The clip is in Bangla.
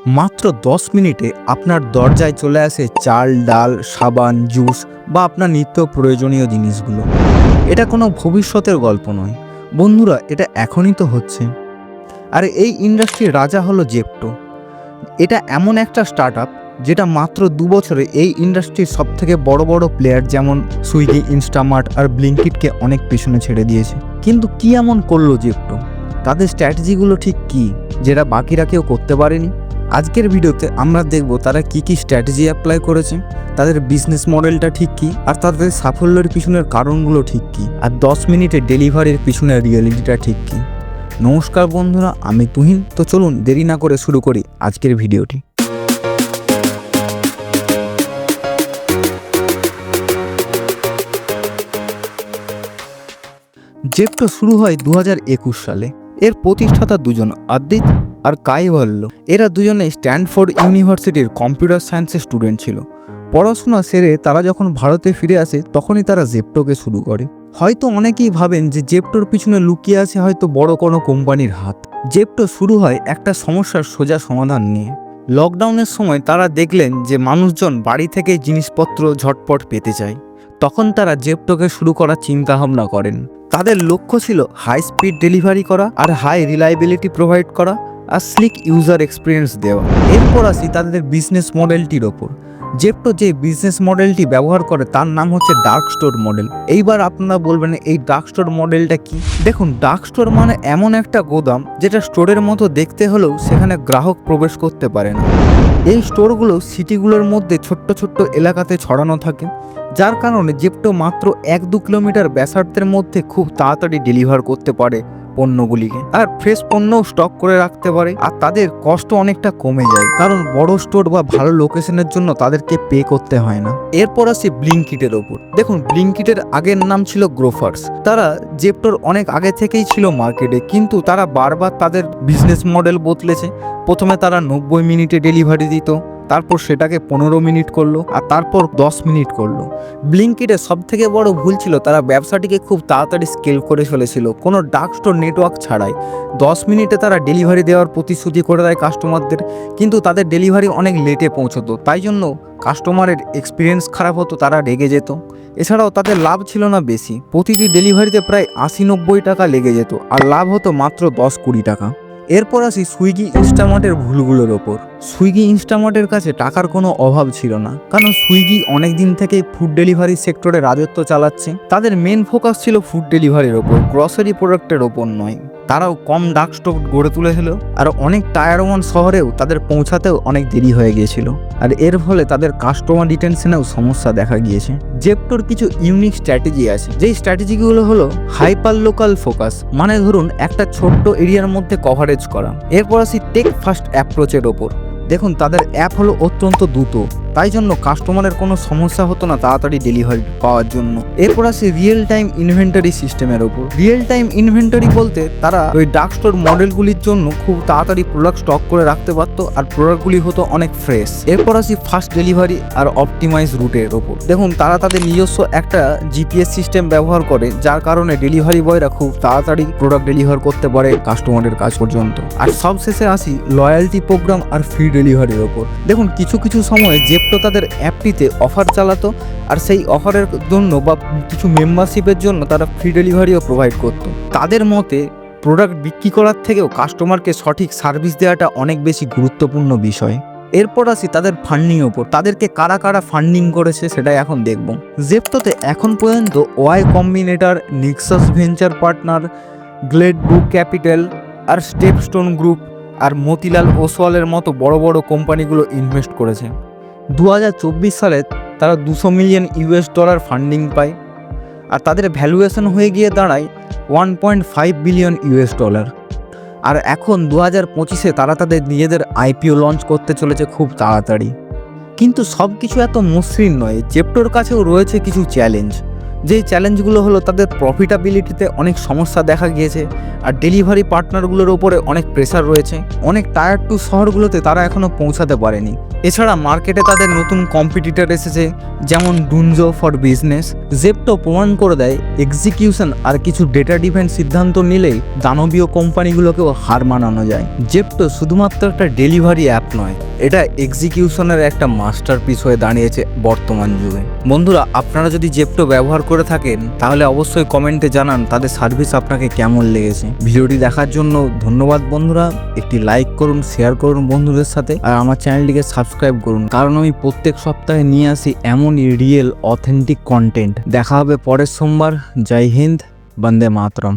মাত্র 10 মিনিটে আপনার দরজায় চলে আসে চাল, ডাল, সাবান, জুস বা আপনার নিত্য প্রয়োজনীয় জিনিসগুলো। এটা কোনো ভবিষ্যতের গল্প নয় বন্ধুরা, এটা এখনই তো হচ্ছে। আর এই ইন্ডাস্ট্রির রাজা হলো জেপ্টো। এটা এমন একটা স্টার্ট আপ যেটা মাত্র 2 বছরে এই ইন্ডাস্ট্রির সবথেকে বড় বড় প্লেয়ার যেমন সুইগি, ইনস্টামার্ট আর ব্লিঙ্কিটকে অনেক পেছনে ছেড়ে দিয়েছে। কিন্তু কি এমন করলো জেপ্টো? তাদের স্ট্র্যাটেজিগুলো ঠিক কি যেটা বাকিরা কেউ করতে পারেনি? আজকের ভিডিওতে আমরা দেখব তারা কি স্ট্র্যাটেজি অ্যাপ্লাই করেছে, তাদের বিজনেস মডেলটা ঠিক কি, আর তাদের সাফল্যের পিছনের কারণগুলো ঠিক কি, আর 10 মিনিটে ডেলিভারির পিছনের রিয়েলিটিটা ঠিক কি। নমস্কার বন্ধুরা, আমি তুহিন। তো চলুন দেরি না করে শুরু করি আজকের ভিডিওটি। জেপ্টো শুরু হয় 2021 সালে। এর প্রতিষ্ঠাতা দুজন, আদিত আর কাইভাল্য। এরা দুজনে স্ট্যানফোর্ড ইউনিভার্সিটির কম্পিউটার সায়েন্সের স্টুডেন্ট ছিল। পড়াশোনা সেরে তারা যখন ভারতে ফিরে আসে তখনই তারা জেপ্টোকে শুরু করে। হয়তো অনেকেই ভাবেন যে জেপ্টোর পিছনে লুকিয়ে আছে হয়তো বড় কোনো কোম্পানির হাত। জেপ্টো শুরু হয় একটা সমস্যার সোজা সমাধান নিয়ে। লকডাউনের সময় তারা দেখলেন যে মানুষজন বাড়ি থেকে জিনিসপত্র ঝটপট পেতে চায়। তখন তারা জেপ্টোকে শুরু করার চিন্তাভাবনা করেন। তাদের লক্ষ্য ছিল হাই স্পিড ডেলিভারি করা আর হাই রিলায়েবিলিটি প্রোভাইড করা আর স্লিক ইউজার এক্সপিরিয়েন্স দেওয়া। এরপর আসি তাদের বিজনেস মডেলটির ওপর। জেপ্টো যে বিজনেস মডেলটি ব্যবহার করে তার নাম হচ্ছে ডার্ক স্টোর মডেল। এইবার আপনারা বলবেন এই ডার্ক স্টোর মডেলটা কি? দেখুন, ডার্ক স্টোর মানে এমন একটা গোদাম যেটা স্টোরের মতো দেখতে হলেও সেখানে গ্রাহক প্রবেশ করতে পারে না। এই স্টোরগুলো সিটিগুলোর মধ্যে ছোট্ট ছোট্ট এলাকাতে ছড়ানো থাকে, যার কারণে জেপ্টো মাত্র 1-2 কিলোমিটার ব্যাসার্ধের মধ্যে খুব তাড়াতাড়ি ডেলিভার করতে পারে পণ্যগুলিকে, আর ফ্রেশ পণ্যও স্টক করে রাখতে পারে। আর তাদের কষ্ট অনেকটা কমে যায়, কারণ বড় স্টোর বা ভালো লোকেশনের জন্য তাদেরকে পে করতে হয় না। এরপর আসি ব্লিঙ্কিটের ওপর। দেখুন, ব্লিঙ্কিটের আগের নাম ছিল গ্রোফার্স। তারা জেপ্টোর অনেক আগে থেকেই ছিল মার্কেটে, কিন্তু তারা বারবার তাদের বিজনেস মডেল বদলেছে। প্রথমে তারা 90 মিনিটে ডেলিভারি দিত, তারপর সেটাকে 15 মিনিট করলো, আর তারপর 10 মিনিট করলো। ব্লিঙ্কিটের সব থেকে বড় ভুল ছিল তারা ব্যবসাটিকে খুব তাড়াতাড়ি স্কেল করে ফেলেছিল কোনো ডার্ক স্টোর নেটওয়ার্ক ছাড়াই। 10 মিনিটে তারা ডেলিভারি দেওয়ার প্রতিশ্রুতি করে দেয় কাস্টমারদের, কিন্তু তাদের ডেলিভারি অনেক লেটে পৌঁছতো। তাই জন্য কাস্টমারের এক্সপিরিয়েন্স খারাপ হতো, তারা রেগে যেত। এছাড়াও তাদের লাভ ছিল না বেশি, প্রতিটি ডেলিভারিতে প্রায় 80-90 টাকা লেগে যেত, আর লাভ হতো মাত্র 10-20 টাকা। এরপর আসি সুইগি, ইনস্টামার্টের ভুলগুলোর ওপর। সুইগি, ইনস্টামার্টের কাছে টাকার কোনো অভাব ছিল না, কারণ সুইগি অনেক দিন থেকেই ফুড ডেলিভারি সেক্টরে রাজত্ব চালাচ্ছে। তাদের মেন ফোকাস ছিল ফুড ডেলিভারির ওপর, গ্রসারি প্রোডাক্টের ওপর নয়। তারাও কম ডার্ক স্টোর গড়ে তুলেছিল, আর অনেক টায়ার 1 শহরেও তাদের পৌঁছাতেও অনেক দেরি হয়ে গিয়েছিল, আর এর ফলে তাদের কাস্টমার রিটেনশনেও সমস্যা দেখা গিয়েছে। জেপ্টোর কিছু ইউনিক স্ট্র্যাটেজি আছে, যেই স্ট্র্যাটেজিগুলো হলো হাইপার লোকাল ফোকাস, মানে ধরুন একটা ছোট্ট এরিয়ার মধ্যে কভারেজ করা। এরপর আসি টেক ফার্স্ট অ্যাপ্রোচের ওপর। দেখুন, তাদের অ্যাপ হলো অত্যন্ত দ্রুত, তাই জন্য কাস্টমারের কোনো সমস্যা হতো না তাড়াতাড়ি ডেলিভারি পাওয়ার জন্য। এরপর আসি রিয়েল টাইম ইনভেন্টরি সিস্টেমের ওপর। রিয়েল টাইম ইনভেন্টরি বলতে তারা ওই ডার্ক স্টোর মডেলগুলির জন্য খুব তাড়াতাড়ি প্রোডাক্ট স্টক করে রাখতে পারতো, আর প্রোডাক্টগুলি হতো অনেক ফ্রেশ। এরপর আসি ফাস্ট ডেলিভারি আর অপটিমাইজ রুটের ওপর। দেখুন, তারা তাদের নিজস্ব একটা জিপিএস সিস্টেম ব্যবহার করে, যার কারণে ডেলিভারি বয়রা খুব তাড়াতাড়ি প্রোডাক্ট ডেলিভার করতে পারে কাস্টমারের কাছ পর্যন্ত। আর সবশেষে আসি লয়্যালটি প্রোগ্রাম আর ফ্রি ডেলিভারির ওপর। দেখুন, কিছু সময় জেপ্টো তাদের অ্যাপটিতে অফার চালাতো, আর সেই অফারের জন্য বা কিছু মেম্বারশিপের জন্য তারা ফ্রি ডেলিভারিও প্রোভাইড করতো। তাদের মতে প্রোডাক্ট বিক্রি করার থেকেও কাস্টমারকে সঠিক সার্ভিস দেওয়াটা অনেক বেশি গুরুত্বপূর্ণ বিষয়। এরপর আসি তাদের ফান্ডিং ওপর। তাদেরকে কারা কারা ফান্ডিং করেছে সেটাই এখন দেখব। জেপ্টোতে এখন পর্যন্ত Y Combinator, Nexus Venture Partner, Glade Brook Capital আর স্টেপস্টোন গ্রুপ আর মতিলাল ওসওয়ালের মতো বড় বড় কোম্পানিগুলো ইনভেস্ট করেছে। 2024 সালে তারা $200 মিলিয়ন ফান্ডিং পায়, আর তাদের ভ্যালুয়েশন হয়ে গিয়ে দাঁড়ায় $1.5 বিলিয়ন। আর এখন 2025-এ তারা তাদের নিজেদের আইপিও লঞ্চ করতে চলেছে খুব তাড়াতাড়ি। কিন্তু সব কিছু এত মসৃণ নয়, জেপ্টোর কাছেও রয়েছে কিছু চ্যালেঞ্জ। যেই চ্যালেঞ্জগুলো হলো তাদের প্রফিটাবিলিটিতে অনেক সমস্যা দেখা গিয়েছে, আর ডেলিভারি পার্টনারগুলোর ওপরে অনেক প্রেসার রয়েছে। অনেক টায়ার 2 শহরগুলোতে তারা এখনও পৌঁছাতে পারেনি। এছাড়া মার্কেটে তাদের নতুন কম্পিটিটর এসেছে, যেমন ডুনজো ফর বিজনেস। জেপ্টো প্রমাণ করে দেয় এক্সিকিউশন আর কিছু ডেটা ডিফেন্স সিদ্ধান্ত নিলেই দানবীয় কোম্পানিগুলোকেও হার মানানো যায়। জেপ্টো শুধুমাত্র একটা ডেলিভারি অ্যাপ নয়, এটা এক্সিকিউশনের একটা মাস্টারপিস হয়ে দাঁড়িয়েছে বর্তমান যুগে। বন্ধুরা, আপনারা যদি জেপ্টো ব্যবহার করে থাকেন তাহলে অবশ্যই কমেন্টে জানান তাদের সার্ভিস আপনাকে কেমন লেগেছে। ভিডিওটি দেখার জন্য ধন্যবাদ বন্ধুরা। একটি লাইক করুন, শেয়ার করুন বন্ধুদের সাথে, আর আমার চ্যানেলটিকে সাবস্ক্রাইব করুন, কারণ আমি প্রত্যেক সপ্তাহে নিয়ে আসি এমনই রিয়েল অথেন্টিক কন্টেন্ট। দেখা হবে পরের সোমবার। জয় হিন্দ, বন্দে মাতরম।